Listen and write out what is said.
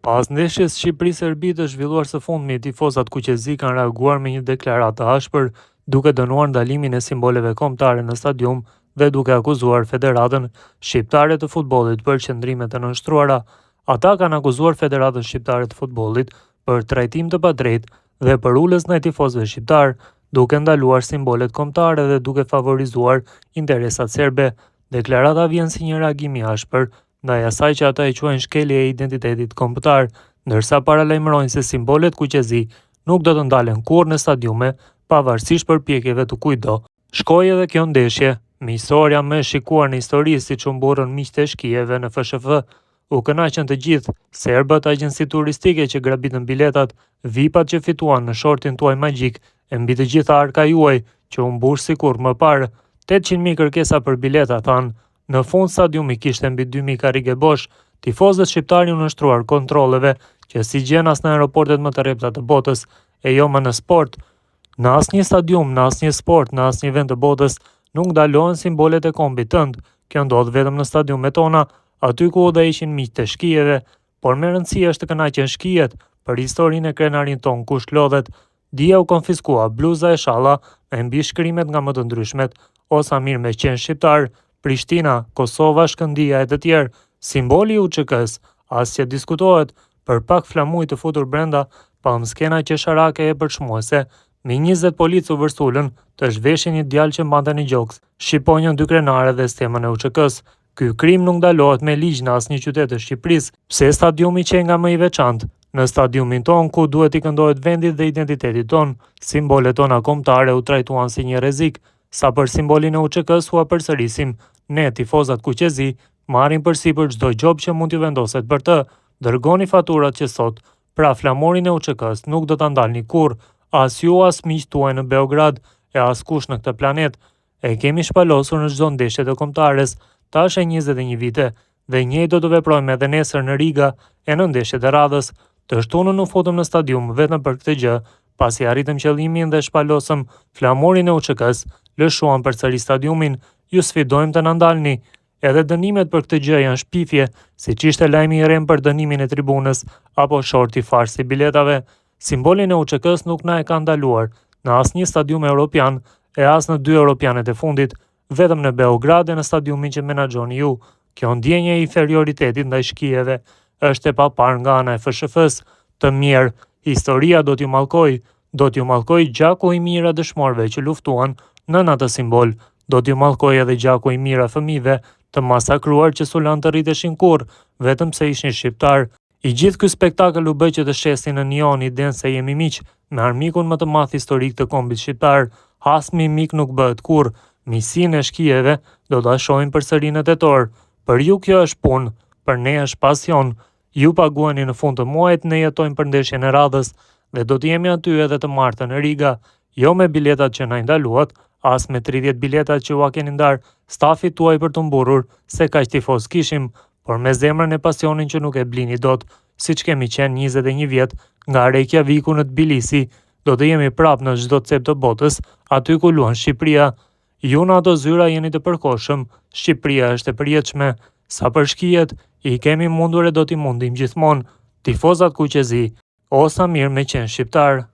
Pas ndeshjes Shqipëri-Serbi të zhvilluar së fundmi, tifozat kuqezi kanë reaguar me një deklaratë të ashpër, duke dënuar ndalimin e simboleve kombëtare në stadium dhe duke akuzuar Federatën Shqiptare të Futbollit për qëndrimet e nënshtruara. Ata kanë akuzuar Federatën Shqiptare të Futbollit për trajtim të padrejtë dhe për ulës ndaj tifozëve shqiptar, duke ndaluar simbolet kombëtare dhe duke favorizuar interesat serbe. Deklarata vjen si një reagim i ashpër ndaj asaj që ata e quajnë shkelje e identitetit kombëtar, ndërsa paralajmërojnë se simbolet kuqezi nuk do të ndalen kurrë në stadiume, pavarësisht përpjekjeve të kujtdo. Shkoi edhe kjo ndeshje, miqësoria më e shikuar në histori, siç u mburrën miqtë e shkijeve në FSHF. U kënaqën të gjithë, serbët, agjenci turistike që grabitën biletat, VIP-at që fituan në shortin tuaj magjik, e mbi të gjitha arka juaj që u mbush sikur më parë. 800.000 kërkesa për bileta, thanë. Në fund stadiumi kishte mbi 2.000 karrige bosh. Tifozët shqiptar u nështruar kontrolleve që si gjen as në aeroportet më të rrepta të botës, e jo më në sport. Në asnjë stadium, në asnjë sport, në asnjë vend të botës nuk ndalohen simbolet e kombit tënd. Kjo ndodh vetëm në stadiumet tona, aty ku udhëheqin miqtë e shkijeve, por me rëndësi është të kënaqen shkijet për historinë e krenarin ton kush lodhet. Dia u konfiskua bluza e shalla me mbi shkrimet nga më të ndryshmet, Osamir me qenë shqiptar, Prishtina, Kosova, Shkëndija e të tjerë. Simboli i UÇK-s, as që diskutohet, për pak flamuj të futur brenda, pa skena qesharake e përçmuese. Me 20 policë u vërsulën të zhveshin një djalë që mbante një gjoks, shqiponjën 2 krenare dhe stemën e UÇK-s. Ky krim nuk ndalohet me ligj në asnjë qytet të Shqipërisë, pse stadiumi që nga më i veçantë. Në stadiumin ton ku duhet i këndohet vendit dhe identitetit ton, simbolet tona kombëtare u trajtuan si një rrezik. Sa për simbolin e UÇK-s ua përsërisim, ne tifozat kuqezi marrim përsipër çdo gjop që mund t'ju vendoset për të. Dërgoni faturat që sot, pra flamorin e UÇK-s nuk do ta ndalni kurrë, as ju as miqtë tuaj në Beograd e as kush në këtë planet. E kemi shpalosur në çdo ndeshje të kombëtares, tash e 21 vite, dhe njëjtë do të veprojmë edhe nesër në Riga e në ndeshjet e radhës. Të shtunën u futëm në stadium vetëm për këtë gjë, pasi arritëm qëllimin dhe shpalosëm flamorin e UÇK-s, lëshuam përsëri stadiumin, ju sfidojmë të na ndalni. Edhe dënimet për këtë gjë janë shpifje, siç ishte lajmi i rem për dënimin e tribunës apo shorti fars i biletave. Simbolin e UÇK-s nuk na e ka ndaluar në asnjë stadium evropian e as në 2 europianet e fundit, vetëm në Beograd e në stadiumin që menaxhoni ju. Kjo ndjenje e inferioritetit ndaj shkijeve është e papar nga ana e FSHF-s. Të mirë, historia do t'ju mallkoj gjaku i mirë a dëshmorëve që luftuan nën atë simbol, do t'ju mallkoj edhe gjaku i mirë a fëmijëve të masakruar që sulan të rriteshin kurrë, vetëm se ishin shqiptar. I gjithë ky spektakël u bë që të shesin në nion idenë se jemi miq me armikun më të madh historik të kombit shqiptar. Hasmi mik nuk bëhet kurrë. Miqsinë e shkijeve do ta shohim përsëri në tetor. Për ju kjo është punë, për ne është pasion. Ju paguani në fund të muajit, ne jetojmë për ndeshjen e radhës dhe do të jemi aty edhe të martën në Riga, jo me biletat që na ndaluat, as me 30 biletat që ua keni ndar stafit tuaj për të mburrur, se kaq tifoz kishim, por me zemrën e pasionin që nuk e blini dot, siç kemi qenë 21 vjet nga Reykjaviku në Tbilisi. Do të jemi prapë në çdo cep të botës, aty ku luan Shqipëria. Ju në ato zyra jeni të përkohshëm, Shqipëria është e përjetshme. Sa për shkijet, i kemi mundur e do t'i mundim gjithmonë. Tifozat kuqezi, Osamir me qenë shqiptar.